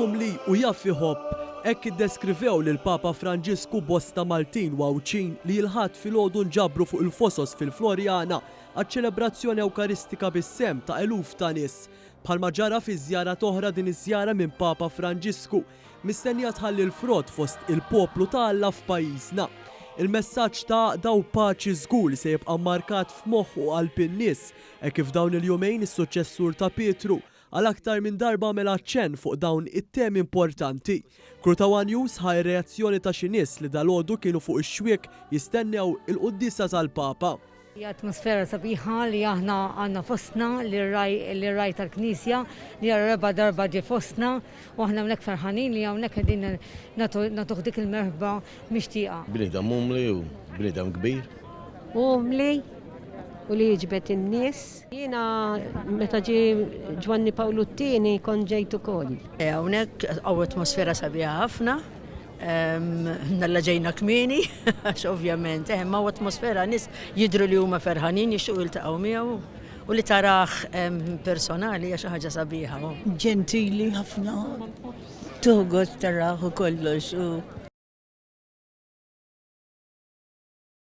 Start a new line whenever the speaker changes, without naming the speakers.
umli u jaf iħobb. Hekk iddeskrivew lil Papa Franġisku bosta Maltin wawċin li l-ħadd filgħodu nġabru fuq il-fosos fil-Florjana għaċ-ċelebrazzjoni Ewkaristika bis-sem ta' eluf ta' nies. Bħalma ġara fi żjara toħra din iż-żjara minn Papa Franġisku, mistennija tħalli l-frott fost il-poplu ta' Alla f'pajjiżna. Il-messaġġ ta' daw paċi żgur li se jibqa' markat f'moħħu qalb in-nies hekk kif dawn il-jumejn is-suċċessur ta' Pietru għal aktar minn darba mela ċenn fuq dawn it-temi importanti. Kurtawan News ħaj reazzjoni ta' xi nies li dalgħodu kienu fuq ix-xwiek jistennew il-qudiesa tal-Papa.
Hija atmosfera sabiħa li aħna għandna fostna li raj tal-Knisja li reba darba ġie fostna u aħna hawnhekk ferħanin li hawnhekk qegħdin nagħtuh dik il-merħba mixtieqa.
Bniedem mumli u bniedem kbir.
Umli u li jiġbed in-nies. Jiena meta ġie Ġwanni Pawlu t-tieni kont ġejt ukoll.
Hawnhekk hawn atmosfera sabiħa ħafna. Nalla ġejna kmieni, għax ovvjament, ma u atmosfera nis jidru li huma ferħanin jixtuq iltaqgħu miegħu u li taraħ personali hija xi ħaġa sabiħa.
Ġentili ħafna, toħgos taraħ u kollox u